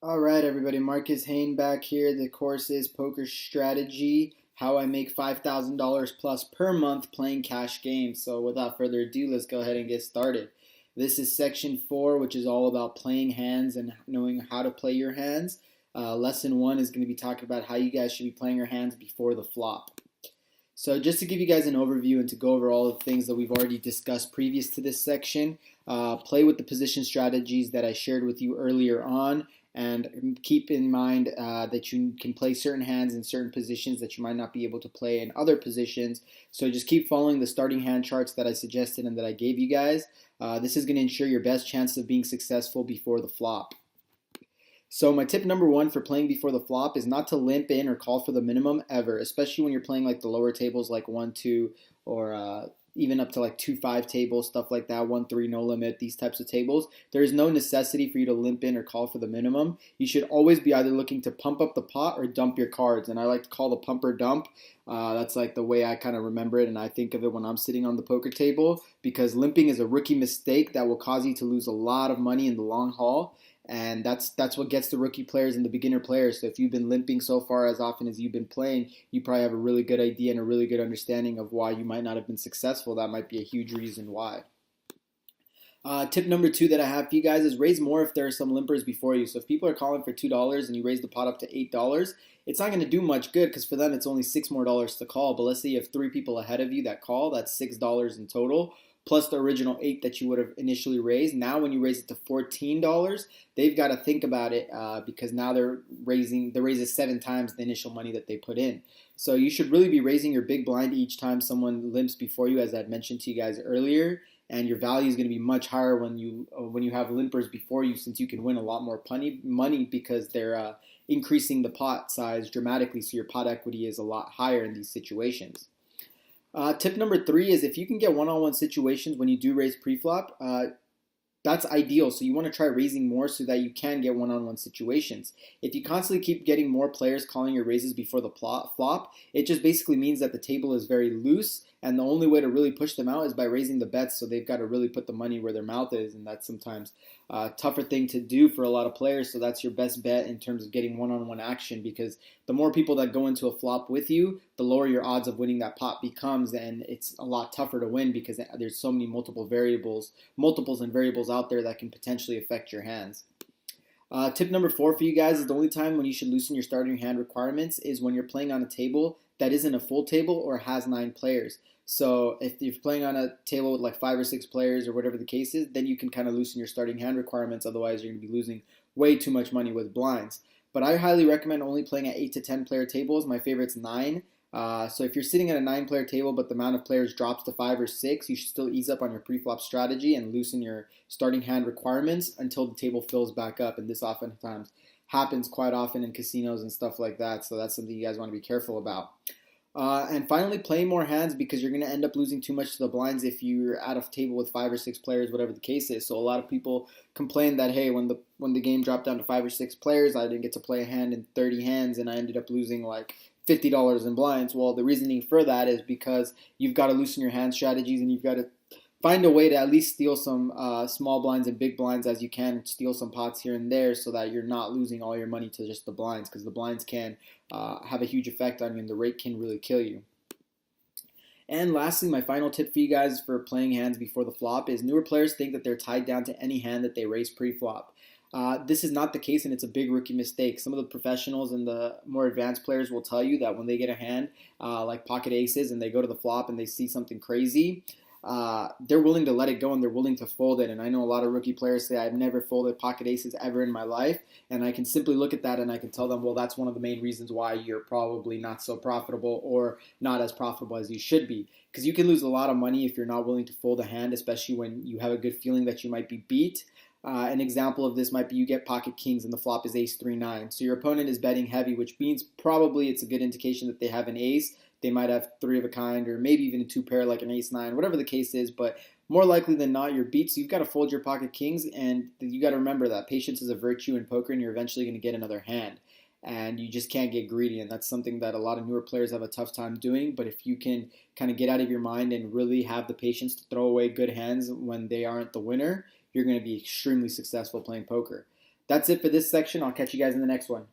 All right, everybody. Marcus Hain back here. The course is Poker Strategy, how I make $5,000 plus per month playing cash games. So without further ado, let's go ahead and get started. This is section 4, which is all about playing hands and knowing how to play your hands. Lesson 1 is going to be talking about how you guys should be playing your hands before the flop. So just to give you guys an overview and to go over all the things that we've already discussed previous to this section, play with the position strategies that I shared with you earlier on, and keep in mind that you can play certain hands in certain positions that you might not be able to play in other positions. So just keep following the starting hand charts that I suggested and that I gave you guys. This is going to ensure your best chance of being successful before the flop. So my tip number 1 for playing before the flop is not to limp in or call for the minimum ever, especially when you're playing like the lower tables like 1-2 or even up to like 2-5 tables, stuff like that, 1-3 no limit, these types of tables. There is no necessity for you to limp in or call for the minimum. You should always be either looking to pump up the pot or dump your cards, and I like to call the pump or dump. That's like the way I kind of remember it, and I think of it when I'm sitting on the poker table, because limping is a rookie mistake that will cause you to lose a lot of money in the long haul. And that's what gets the rookie players and the beginner players. So if you've been limping so far as often as you've been playing, you probably have a really good idea and a really good understanding of why you might not have been successful. That might be a huge reason why. Tip number 2 that I have for you guys is raise more if there are some limpers before you. So if people are calling for $2 and you raise the pot up to $8, it's not going to do much good because for them it's only $6 more to call. But let's say you have 3 people ahead of you that call, that's $6 in total, plus the original 8 that you would have initially raised. Now when you raise it to $14, they've got to think about it because now the raise is 7 times the initial money that they put in. So you should really be raising your big blind each time someone limps before you, as I mentioned to you guys earlier. And your value is going to be much higher when you have limpers before you, since you can win a lot more money because they're increasing the pot size dramatically, so your pot equity is a lot higher in these situations. Tip number 3 is if you can get one-on-one situations when you do raise preflop, that's ideal. So you want to try raising more so that you can get one-on-one situations. If you constantly keep getting more players calling your raises before the flop, it just basically means that the table is very loose, and the only way to really push them out is by raising the bets. So they've got to really put the money where their mouth is, and that's sometimes a tougher thing to do for a lot of players. So that's your best bet in terms of getting one-on-one action, because the more people that go into a flop with you, the lower your odds of winning that pot becomes, and it's a lot tougher to win because there's so many multiples and variables out there that can potentially affect your hands. Tip number 4 for you guys is the only time when you should loosen your starting hand requirements is when you're playing on a table that isn't a full table or has 9 players. So if you're playing on a table with like 5 or 6 players or whatever the case is, then you can kind of loosen your starting hand requirements. Otherwise, you're going to be losing way too much money with blinds. But I highly recommend only playing at 8 to 10 player tables. My favorite's 9. So if you're sitting at a 9-player table but the amount of players drops to 5 or 6, you should still ease up on your preflop strategy and loosen your starting hand requirements until the table fills back up. And this oftentimes happens quite often in casinos and stuff like that. So that's something you guys want to be careful about. And finally, play more hands, because you're going to end up losing too much to the blinds if you're at a table with 5 or 6 players, whatever the case is. So a lot of people complain that, hey, when the game dropped down to 5 or 6 players, I didn't get to play a hand in 30 hands, and I ended up losing like $50 in blinds. Well, the reasoning for that is because you've got to loosen your hand strategies, and you've got to find a way to at least steal some small blinds and big blinds as you can, steal some pots here and there so that you're not losing all your money to just the blinds, because the blinds can have a huge effect on you and the rate can really kill you. And lastly, my final tip for you guys for playing hands before the flop is newer players think that they're tied down to any hand that they raise pre-flop. This is not the case, and it's a big rookie mistake. Some of the professionals and the more advanced players will tell you that when they get a hand like pocket aces and they go to the flop and they see something crazy, they're willing to let it go and they're willing to fold it. And I know a lot of rookie players say, I've never folded pocket aces ever in my life. And I can simply look at that and I can tell them, well, that's one of the main reasons why you're probably not so profitable or not as profitable as you should be. Because you can lose a lot of money if you're not willing to fold a hand, especially when you have a good feeling that you might be beat. An example of this might be you get pocket kings and the flop is ace 3-9. So your opponent is betting heavy, which means probably it's a good indication that they have an ace. They might have 3 of a kind or maybe even a 2-pair like an ace-9, whatever the case is. But more likely than not, you're beat. So you've got to fold your pocket kings, and you got to remember that patience is a virtue in poker, and you're eventually going to get another hand. And you just can't get greedy, and that's something that a lot of newer players have a tough time doing. But if you can kind of get out of your mind and really have the patience to throw away good hands when they aren't the winner, you're going to be extremely successful playing poker. That's it for this section. I'll catch you guys in the next one.